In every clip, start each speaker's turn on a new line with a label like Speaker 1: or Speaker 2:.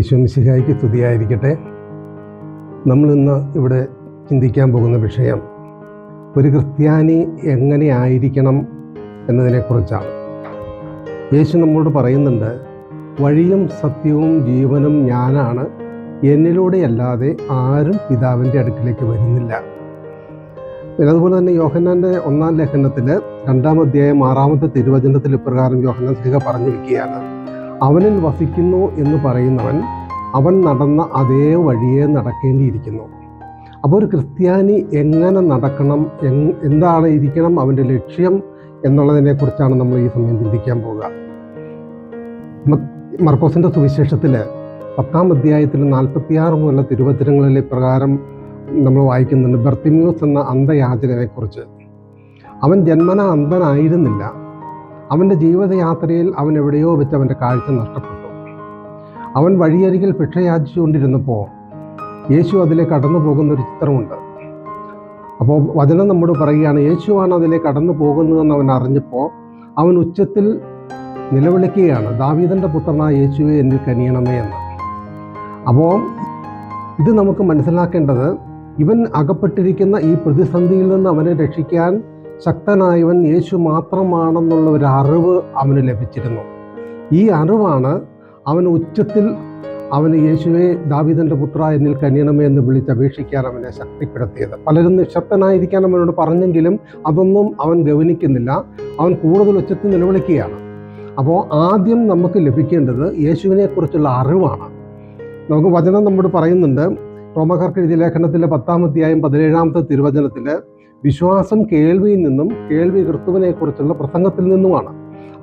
Speaker 1: ഈശോ മിശിഹായ്ക്ക് സ്തുതിയായിരിക്കട്ടെ. നമ്മളിന്ന് ഇവിടെ ചിന്തിക്കാൻ പോകുന്ന വിഷയം ഒരു ക്രിസ്ത്യാനി എങ്ങനെ ആയിരിക്കണം എന്നതിനെക്കുറിച്ചാണ്. യേശു നമ്മോട് പറയുന്നുണ്ട്, വഴിയും സത്യവും ജീവനും ഞാനാണ്, എന്നിലൂടെയല്ലാതെ ആരും പിതാവിൻ്റെ അടുക്കിലേക്ക് വരുന്നില്ല. അതുപോലെ തന്നെ യോഹന്നാൻ്റെ 1-ാം ലേഖനത്തിൽ 2-ാം അധ്യായം 6-ാമത്തെ തിരുവചനത്തിൽ ഇപ്രകാരം യോഹന്നാൻ ശ്ലീഹ പറഞ്ഞിരിക്കുകയാണ്: അവനിൽ വസിക്കുന്നു എന്ന് പറയുന്നവൻ അവൻ നടന്ന അതേ വഴിയെ നടക്കേണ്ടിയിരിക്കുന്നു. അപ്പോൾ ഒരു ക്രിസ്ത്യാനി എങ്ങനെ നടക്കണം, എന്താണ് ഇരിക്കണം അവൻ്റെ ലക്ഷ്യം എന്നുള്ളതിനെക്കുറിച്ചാണ് നമ്മൾ ഈ സമയം ചിന്തിക്കാൻ പോകുക. മർക്കോസിൻ്റെ സുവിശേഷത്തിൽ 10-ാം അധ്യായത്തിൽ 46 മുതലുള്ള തിരുവചനങ്ങളിൽ ഇപ്രകാരം നമ്മൾ വായിക്കുന്നുണ്ട്. ബർത്തിമ്യൂസ് എന്ന അന്ധയാചകനെക്കുറിച്ച്. അവൻ ജന്മന അന്ധനായിരുന്നില്ല. അവൻ്റെ ജീവിതയാത്രയിൽ അവൻ എവിടെയോ വെച്ച് അവൻ്റെ കാഴ്ച നഷ്ടപ്പെട്ടു. അവൻ വഴിയരികിൽ ഭിക്ഷ യാചിച്ചുകൊണ്ടിരുന്നപ്പോൾ യേശു അതിലേക്ക് കടന്നു പോകുന്നൊരു ചിത്രമുണ്ട്. അപ്പോൾ വചനം നമ്മോട് പറയുകയാണ്, യേശുവാണ് അതിലേക്ക് കടന്നു പോകുന്നതെന്ന് അവൻ അറിഞ്ഞപ്പോൾ അവൻ ഉച്ചത്തിൽ നിലവിളിക്കുകയാണ്, ദാവീദിൻ്റെ പുത്രനായ യേശുവേ എന്നിൽ കനിയണമേ എന്ന്. അപ്പോൾ ഇത് നമുക്ക് മനസ്സിലാക്കേണ്ടത്, ഇവൻ അകപ്പെട്ടിരിക്കുന്ന ഈ പ്രതിസന്ധിയിൽ നിന്ന് അവനെ രക്ഷിക്കാൻ ശക്തനായവൻ യേശു മാത്രമാണെന്നുള്ള ഒരു അറിവ് അവന് ലഭിച്ചിരുന്നു. ഈ അറിവാണ് അവൻ ഉച്ചത്തിൽ അവന് യേശുവെ ദാവീദിൻ്റെ പുത്ര എന്നിൽ കനിയണമേ എന്ന് വിളിച്ചപേക്ഷിക്കാൻ അവനെ ശക്തിപ്പെടുത്തിയത്. പലരും നിശബ്ദനായിരിക്കാൻ അവനോട് പറഞ്ഞെങ്കിലും അതൊന്നും അവൻ ഗൗനിക്കുന്നില്ല. അവൻ കൂടുതൽ ഉച്ചത്തിൽ നിലവിളിക്കുകയാണ്. അപ്പോൾ ആദ്യം നമുക്ക് ലഭിക്കേണ്ടത് യേശുവിനെക്കുറിച്ചുള്ള അറിവാണ്. നമുക്ക് വചനം നമ്മോട് പറയുന്നുണ്ട്, റോമാക്കാർക്ക് എഴുതിയ ലേഖനത്തിലെ 10-ാം അധ്യായം 17-ാമത്തെ തിരുവചനത്തിൽ, വിശ്വാസം കേൾവിയിൽ നിന്നും, കേൾവി ക്രിസ്തുവിനെക്കുറിച്ചുള്ള പ്രസംഗത്തിൽ നിന്നുമാണ്.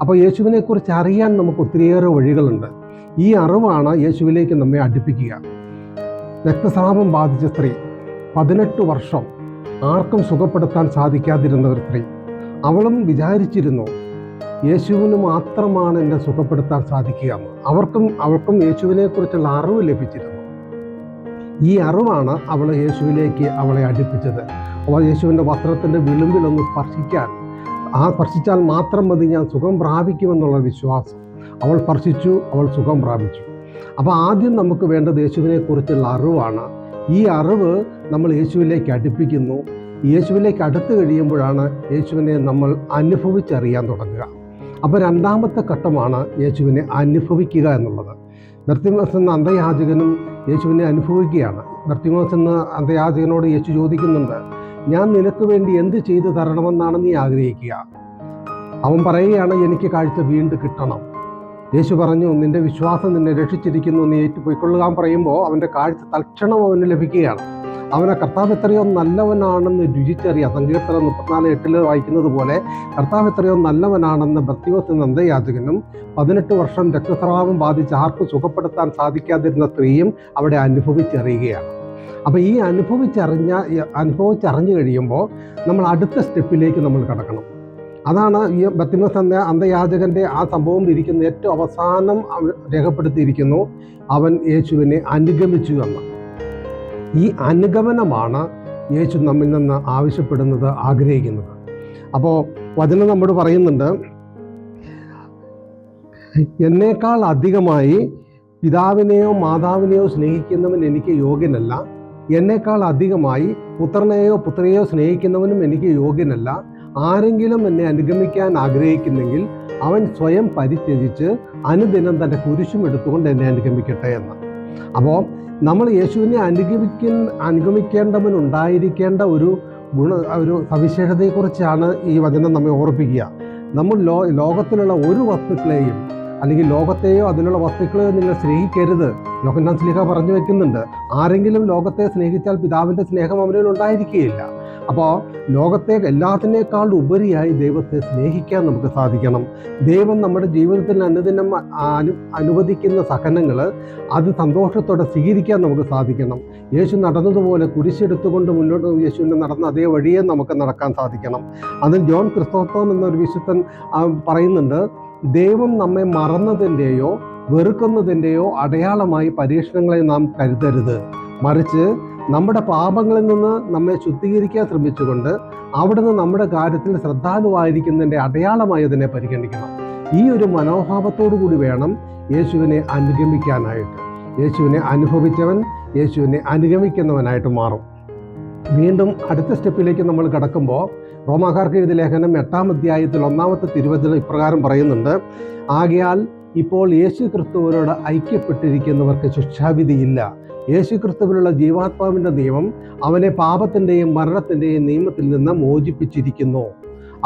Speaker 1: അപ്പോൾ യേശുവിനെക്കുറിച്ച് അറിയാൻ നമുക്ക് ഒത്തിരിയേറെ വഴികളുണ്ട്. ഈ അറിവാണ് യേശുവിലേക്ക് നമ്മെ അടുപ്പിക്കുക. രക്തസ്രാവം ബാധിച്ച സ്ത്രീ, 18 വർഷം ആർക്കും സുഖപ്പെടുത്താൻ സാധിക്കാതിരുന്ന ഒരു സ്ത്രീ. അവളും വിചാരിച്ചിരുന്നു, യേശുവിന് മാത്രമാണ് എന്നെ സുഖപ്പെടുത്താൻ സാധിക്കുക എന്ന്. അവൾക്കും യേശുവിനെക്കുറിച്ചുള്ള അറിവ് ലഭിച്ചിരുന്നു. ഈ അറിവാണ് അവളെ യേശുവിലേക്ക് അവളെ അടുപ്പിച്ചത്. അവൾ യേശുവിൻ്റെ വസ്ത്രത്തിൻ്റെ വിളുമ്പിലൊന്ന് സ്പർശിച്ചാൽ മാത്രം മതി, ഞാൻ സുഖം പ്രാപിക്കുമെന്നുള്ള വിശ്വാസം. അവൾ സ്പർശിച്ചു, അവൾ സുഖം പ്രാപിച്ചു. അപ്പോൾ ആദ്യം നമുക്ക് വേണ്ടത് യേശുവിനെക്കുറിച്ചുള്ള അറിവാണ്. ഈ അറിവ് നമ്മൾ യേശുവിലേക്ക് അടുപ്പിക്കുന്നു. യേശുവിലേക്ക് അടുത്ത് കഴിയുമ്പോഴാണ് യേശുവിനെ നമ്മൾ അനുഭവിച്ചറിയാൻ തുടങ്ങുക. അപ്പോൾ രണ്ടാമത്തെ ഘട്ടമാണ് യേശുവിനെ അനുഭവിക്കുക എന്നുള്ളത്. ബർത്തിമേസ് എന്ന അന്ധയാചകനും യേശുവിനെ അനുഭവിക്കുകയാണ്. ബർത്തിമേസ് എന്ന അന്ധയാചകനോട് യേശു ചോദിക്കുന്നുണ്ട്, ഞാൻ നിനക്ക് വേണ്ടി എന്ത് ചെയ്തു തരണമെന്നാണ് നീ ആഗ്രഹിക്കുക? അവൻ പറയുകയാണ്, എനിക്ക് കാഴ്ച വീണ്ടും കിട്ടണം. യേശു പറഞ്ഞു, നിന്റെ വിശ്വാസം നിന്നെ രക്ഷിച്ചിരിക്കുന്നു, നീ ഏറ്റുപോയിക്കൊള്ളുക പറയുമ്പോൾ അവൻ്റെ കാഴ്ച തൽക്ഷണം അവന് ലഭിക്കുകയാണ്. അവനെ കർത്താവ് എത്രയോ നല്ലവനാണെന്ന് രുചിച്ചറിയാം. സങ്കീർത്തനം 34:8 വായിക്കുന്നത് പോലെ കർത്താവ് എത്രയോ നല്ലവനാണെന്ന് ബർത്തിമേസ് എന്ന അന്ധയാചകനും 18 വർഷം രക്തസ്രാവം ബാധിച്ച് ആർക്കും സുഖപ്പെടുത്താൻ സാധിക്കാതിരുന്ന സ്ത്രീയും അവിടെ അനുഭവിച്ചറിയുകയാണ്. അപ്പോൾ ഈ അനുഭവിച്ചറിഞ്ഞു കഴിയുമ്പോൾ നമ്മൾ അടുത്ത സ്റ്റെപ്പിലേക്ക് നമ്മൾ കടക്കണം. അതാണ് ഈ ബർത്തിമേസ് എന്ന അന്ധയാചകൻ്റെ ആ സംഭവം ഇരിക്കുന്ന ഏറ്റവും അവസാനം രേഖപ്പെടുത്തിയിരിക്കുന്നു, അവൻ യേശുവിനെ അനുഗമിച്ചു എന്ന്. ഈ അനുഗമനമാണ് യേശു നമ്മിൽ നിന്ന് ആവശ്യപ്പെടുന്നത്, ആഗ്രഹിക്കുന്നത്. അപ്പോൾ വചനം നമ്മോട് പറയുന്നുണ്ട്, എന്നേക്കാൾ അധികമായി പിതാവിനെയോ മാതാവിനെയോ സ്നേഹിക്കുന്നവൻ എനിക്ക് യോഗ്യനല്ല, എന്നേക്കാൾ അധികമായി പുത്രനെയോ പുത്രിയെയോ സ്നേഹിക്കുന്നവനും എനിക്ക് യോഗ്യനല്ല. ആരെങ്കിലും എന്നെ അനുഗമിക്കാൻ ആഗ്രഹിക്കുന്നെങ്കിൽ അവൻ സ്വയം പരിത്യജിച്ച് അനുദിനം തൻ്റെ കുരിശും എടുത്തുകൊണ്ട് എന്നെ അനുഗമിക്കട്ടെ എന്ന്. അപ്പോൾ നമ്മൾ യേശുവിനെ അനുഗമിക്കേണ്ടവനുണ്ടായിരിക്കേണ്ട ഒരു സവിശേഷതയെക്കുറിച്ചാണ് ഈ വചനം നമ്മെ ഓർപ്പിക്കുക. നമ്മൾ ലോകത്തിലുള്ള ഒരു വസ്തുക്കളെയും അല്ലെങ്കിൽ ലോകത്തെയോ അതിലുള്ള വസ്തുക്കളെയോ നിങ്ങൾ സ്നേഹിക്കരുത്. യോഹന്നാൻ ശ്ലീഹ പറഞ്ഞു വെക്കുന്നുണ്ട്, ആരെങ്കിലും ലോകത്തെ സ്നേഹിച്ചാൽ പിതാവിൻ്റെ സ്നേഹം അവനിൽ ഉണ്ടായിരിക്കുകയില്ല. അപ്പോൾ ലോകത്തെ എല്ലാത്തിനേക്കാൾ ഉപരിയായി ദൈവത്തെ സ്നേഹിക്കാൻ നമുക്ക് സാധിക്കണം. ദൈവം നമ്മുടെ ജീവിതത്തിൽ അനുദിനം അനുവദിക്കുന്ന സഹനങ്ങൾ അത് സന്തോഷത്തോടെ സ്വീകരിക്കാൻ നമുക്ക് സാധിക്കണം. യേശു നടന്നതുപോലെ കുരിശെടുത്തുകൊണ്ട് മുന്നോട്ട് യേശുവിനെ നടന്ന അതേ വഴിയെ നമുക്ക് നടക്കാൻ സാധിക്കണം. അതിൽ ജോൺ ക്രിസ്തോത്തോം എന്നൊരു വിശുദ്ധൻ പറയുന്നുണ്ട്, ദൈവം നമ്മെ മറന്നതിൻ്റെയോ വെറുക്കുന്നതിൻ്റെയോ അടയാളമായി പരീക്ഷണങ്ങളെ നാം കരുതരുത്, മറിച്ച് നമ്മുടെ പാപങ്ങളിൽ നിന്ന് നമ്മെ ശുദ്ധീകരിക്കാൻ ശ്രമിച്ചുകൊണ്ട് അവിടുന്ന് നമ്മുടെ കാര്യത്തിൽ ശ്രദ്ധാലുവായിരിക്കുന്നതിൻ്റെ അടയാളമായി അതിനെ പരിഗണിക്കണം. ഈ ഒരു മനോഭാവത്തോടു കൂടി വേണം യേശുവിനെ അനുഗമിക്കാനായിട്ട്. യേശുവിനെ അനുഭവിച്ചവൻ യേശുവിനെ അനുഗമിക്കുന്നവനായിട്ട് മാറും. വീണ്ടും അടുത്ത സ്റ്റെപ്പിലേക്ക് നമ്മൾ കടക്കുമ്പോൾ റോമാക്കാർക്ക് എഴുതിയ ലേഖനം 8-ാം അധ്യായത്തിൽ 1-ാമത്തെ തിരുവചനം ഇപ്രകാരം പറയുന്നുണ്ട്: ആകയാൽ ഇപ്പോൾ യേശു ക്രിസ്തുവിനോട് ഐക്യപ്പെട്ടിരിക്കുന്നവർക്ക് ശിക്ഷാവിധിയില്ല. യേശു ക്രിസ്തുവിനുള്ള ജീവാത്മാവിൻ്റെ നിയമം അവനെ പാപത്തിൻ്റെയും മരണത്തിൻ്റെയും നിയമത്തിൽ നിന്ന് മോചിപ്പിച്ചിരിക്കുന്നു.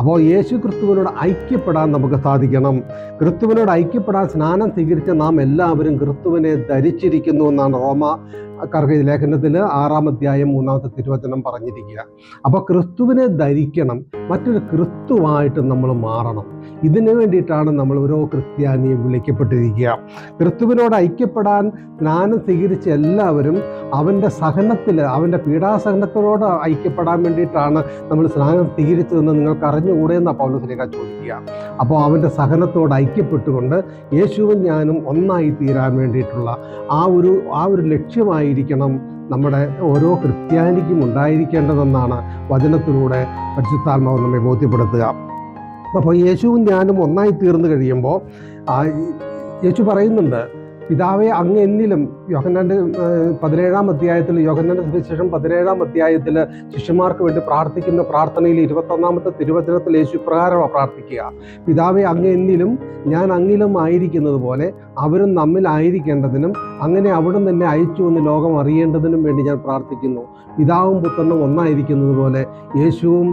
Speaker 1: അപ്പോൾ യേശു ക്രിസ്തുവിനോട് ഐക്യപ്പെടാൻ നമുക്ക് സാധിക്കണം. ക്രിസ്തുവിനോട് ഐക്യപ്പെടാൻ സ്നാനം സ്വീകരിച്ച നാം എല്ലാവരും ക്രിസ്തുവിനെ ധരിച്ചിരിക്കുന്നു എന്നാണ് റോമാക്കാർക്ക് ലേഖനത്തിൽ 6-ാം അധ്യായം 3-ാമത്തെ തിരുവചനം പറഞ്ഞിരിക്കുക. അപ്പോൾ ക്രിസ്തുവിനെ ധരിക്കണം, മറ്റൊരു ക്രിസ്തുവായിട്ട് നമ്മൾ മാറണം. ഇതിനു വേണ്ടിയിട്ടാണ് നമ്മൾ ഓരോ ക്രിസ്ത്യാനിയും വിളിക്കപ്പെട്ടിരിക്കുക. ക്രിസ്തുവിനോട് ഐക്യപ്പെടാൻ സ്നാനം സ്വീകരിച്ച എല്ലാവരും അവൻ്റെ സഹനത്തിൽ, അവൻ്റെ പീഡാസഹനത്തിനോട് ഐക്യപ്പെടാൻ വേണ്ടിയിട്ടാണ് നമ്മൾ സ്നാനം സ്വീകരിച്ചതെന്ന് നിങ്ങൾക്ക് അറിഞ്ഞുകൂടെ എന്നാണ് പൗലോസ് ശ്ലീഹ ചോദിക്കുക. അപ്പോൾ അവൻ്റെ സഹനത്തോട് ഐക്യപ്പെട്ടുകൊണ്ട് യേശുവും ഞാനും ഒന്നായി തീരാൻ വേണ്ടിയിട്ടുള്ള ആ ഒരു ലക്ഷ്യമായിരിക്കണം നമ്മുടെ ഓരോ ക്രിസ്ത്യാനിക്കും ഉണ്ടായിരിക്കേണ്ടതെന്നാണ് വചനത്തിലൂടെ പരിശുദ്ധാത്മാവ് നമ്മെ ബോധ്യപ്പെടുത്തുക. അപ്പോൾ യേശുവും ഞാനും ഒന്നായി തീർന്നു കഴിയുമ്പോൾ യേശു പറയുന്നുണ്ട്, പിതാവേ അങ്ങ് എന്നിലും. യോഹന്നാൻ്റെ 17-ാം അധ്യായത്തിൽ, യോഹന്നാൻ്റെ സുവിശേഷം 17-ാം അധ്യായത്തിൽ ശിഷ്യന്മാർക്ക് വേണ്ടി പ്രാർത്ഥിക്കുന്ന പ്രാർത്ഥനയിൽ 21-ാമത്തെ തിരുവചനത്തിൽ യേശു പ്രകാരമാണ് പ്രാർത്ഥിക്കുക: പിതാവേ അങ്ങ് എന്നിലും ഞാൻ അങ്ങിലും ആയിരിക്കുന്നത് പോലെ അവരും നമ്മിലായിരിക്കേണ്ടതിനും അങ്ങനെ അവിടുന്ന് എന്നെ അയച്ചു എന്ന് ലോകം അറിയേണ്ടതിനും വേണ്ടി ഞാൻ പ്രാർത്ഥിക്കുന്നു. പിതാവും പുത്രനും ഒന്നായിരിക്കുന്നത് പോലെ യേശുവും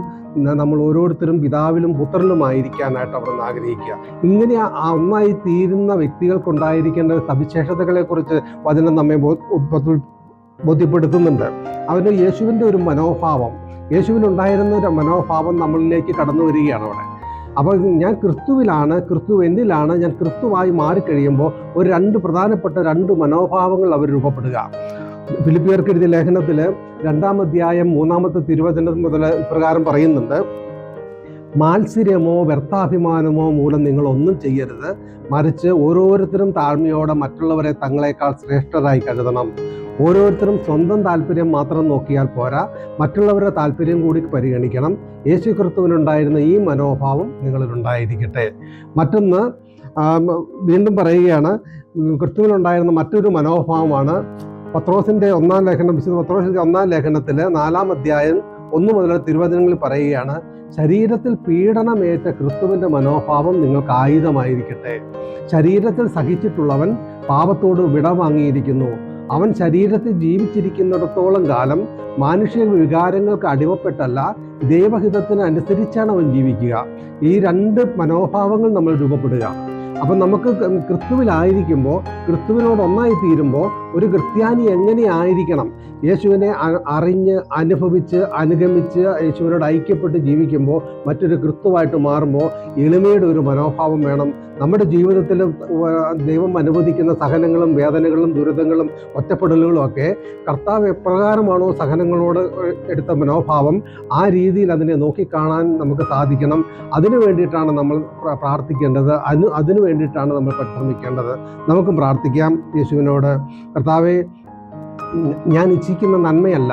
Speaker 1: നമ്മൾ ഓരോരുത്തരും പിതാവിലും പുത്രനുമായിരിക്കാനായിട്ട് അവിടുന്ന് ആഗ്രഹിക്കുക. ഇങ്ങനെ ആ ഒന്നായി തീരുന്ന വ്യക്തികൾക്കുണ്ടായിരിക്കേണ്ട സവിശേഷതകളെക്കുറിച്ച് വചനം നമ്മെ ബോധ്യപ്പെടുത്തുന്നുണ്ട്. അവന് യേശുവിൻ്റെ ഒരു മനോഭാവം, യേശുവിനുണ്ടായിരുന്ന ഒരു മനോഭാവം നമ്മളിലേക്ക് കടന്നു വരികയാണ് അവിടെ. അപ്പോൾ ഞാൻ ക്രിസ്തുവിലാണ്, ക്രിസ്തു എന്നിലാണ്, ഞാൻ ക്രിസ്തുവായി മാറിക്കഴിയുമ്പോൾ ഒരു പ്രധാനപ്പെട്ട രണ്ട് മനോഭാവങ്ങൾ അവർ രൂപപ്പെടുക. ഫിലിപ്പിയർക്ക് എഴുതിയ ലേഖനത്തിൽ 2-ാം അധ്യായം 3-ാമത്തെ തിരുവചനം മുതൽ ഇപ്രകാരം പറയുന്നുണ്ട്: മാത്സര്യമോ വ്യർത്ഥാഭിമാനമോ മൂലം നിങ്ങൾ ഒന്നും ചെയ്യരുത്, മറിച്ച് ഓരോരുത്തരും താഴ്മയോടെ മറ്റുള്ളവരെ തങ്ങളെക്കാൾ ശ്രേഷ്ഠരായി കരുതണം. ഓരോരുത്തരും സ്വന്തം താല്പര്യം മാത്രം നോക്കിയാൽ പോരാ, മറ്റുള്ളവരുടെ താല്പര്യം കൂടി പരിഗണിക്കണം. യേശു ക്രിസ്തുവിനുണ്ടായിരുന്ന ഈ മനോഭാവം നിങ്ങളിലുണ്ടായിരിക്കട്ടെ. മറ്റൊന്ന് വീണ്ടും പറയുകയാണ്, ക്രിസ്തുവിനുണ്ടായിരുന്ന മറ്റൊരു മനോഭാവമാണ് പത്രോസിൻ്റെ 1-ാം ലേഖനം, വിശുദ്ധ പത്രോസിൻ്റെ 1-ാം ലേഖനത്തിൽ 4-ാം അധ്യായം 1 മുതൽ തിരുവചനങ്ങളിൽ പറയുകയാണ്: ശരീരത്തിൽ പീഡനമേറ്റ ക്രിസ്തുവിൻ്റെ മനോഭാവം നിങ്ങൾക്ക് ആയുധമായിരിക്കട്ടെ. ശരീരത്തിൽ സഹിച്ചിട്ടുള്ളവൻ പാപത്തോട് വിട വാങ്ങിയിരിക്കുന്നു. അവൻ ശരീരത്തിൽ ജീവിച്ചിരിക്കുന്നിടത്തോളം കാലം മാനുഷിക വികാരങ്ങൾക്ക് അടിമപ്പെട്ടല്ല, ദൈവഹിതത്തിന് അനുസരിച്ചാണ് അവൻ ജീവിക്കുക. ഈ രണ്ട് മനോഭാവങ്ങൾ നമ്മൾ രൂപപ്പെടുക. അപ്പം നമുക്ക് ക്രിസ്തുവിലായിരിക്കുമ്പോൾ, ക്രിസ്തുവിനോട് ഒന്നായി തീരുമ്പോൾ ഒരു ക്രിസ്ത്യാനി എങ്ങനെയായിരിക്കണം? യേശുവിനെ അറിഞ്ഞ് അനുഭവിച്ച് അനുഗമിച്ച് യേശുവിനോട് ഐക്യപ്പെട്ട് ജീവിക്കുമ്പോൾ, മറ്റൊരു ക്രിസ്തുവായിട്ട് മാറുമ്പോൾ എളിമയുടെ ഒരു മനോഭാവം വേണം. നമ്മുടെ ജീവിതത്തിൽ ദൈവം അനുവദിക്കുന്ന സഹനങ്ങളും വേദനകളും ദുരിതങ്ങളും ഒറ്റപ്പെടലുകളും ഒക്കെ കർത്താവ് എപ്രകാരമാണോ സഹനങ്ങളോട് എടുത്ത മനോഭാവം, ആ രീതിയിൽ അതിനെ നോക്കിക്കാണാൻ നമുക്ക് സാധിക്കണം. അതിനു വേണ്ടിയിട്ടാണ് നമ്മൾ പ്രാർത്ഥിക്കേണ്ടത്, അതിനു വേണ്ടിയിട്ടാണ് നമ്മൾ പരിശ്രമിക്കേണ്ടത്. നമുക്കും പ്രാർത്ഥിക്കാം യേശുവിനോട്: കർത്താവേ, ഞാൻ ഇച്ഛിക്കുന്ന നന്മയല്ല,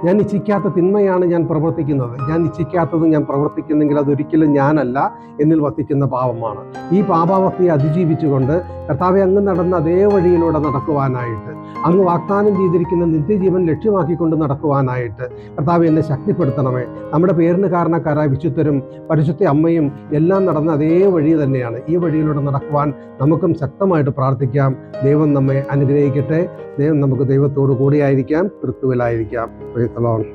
Speaker 1: ഞാൻ ഇച്ഛിക്കാത്ത തിന്മയാണ് ഞാൻ പ്രവർത്തിക്കുന്നത്. ഞാൻ ഇച്ഛിക്കാത്തത് ഞാൻ പ്രവർത്തിക്കുന്നെങ്കിൽ അതൊരിക്കലും ഞാനല്ല, എന്നിൽ വസിക്കുന്ന പാപമാണ്. ഈ പാപാവസ്ഥയെ അതിജീവിച്ചുകൊണ്ട് കർത്താവെ, അങ്ങ് നടന്ന അതേ വഴിയിലൂടെ നടക്കുവാനായിട്ട്, അങ്ങ് വാഗ്ദാനം ചെയ്തിരിക്കുന്ന നിത്യജീവൻ ലക്ഷ്യമാക്കിക്കൊണ്ട് നടക്കുവാനായിട്ട് കർത്താവെ എന്നെ ശക്തിപ്പെടുത്തണമേ. നമ്മുടെ പേരിന് കാരണക്കാരായ വിശുദ്ധരും പരിശുദ്ധ അമ്മയും എല്ലാം നടന്ന അതേ വഴി തന്നെയാണ്. ഈ വഴിയിലൂടെ നടക്കുവാൻ നമുക്കും ശക്തമായിട്ട് പ്രാർത്ഥിക്കാം. ദൈവം നമ്മെ അനുഗ്രഹിക്കട്ടെ. നമുക്ക് ദൈവത്തോടു കൂടിയായിരിക്കാം, ക്രിസ്തുവിലായിരിക്കാം. Praise the Lord.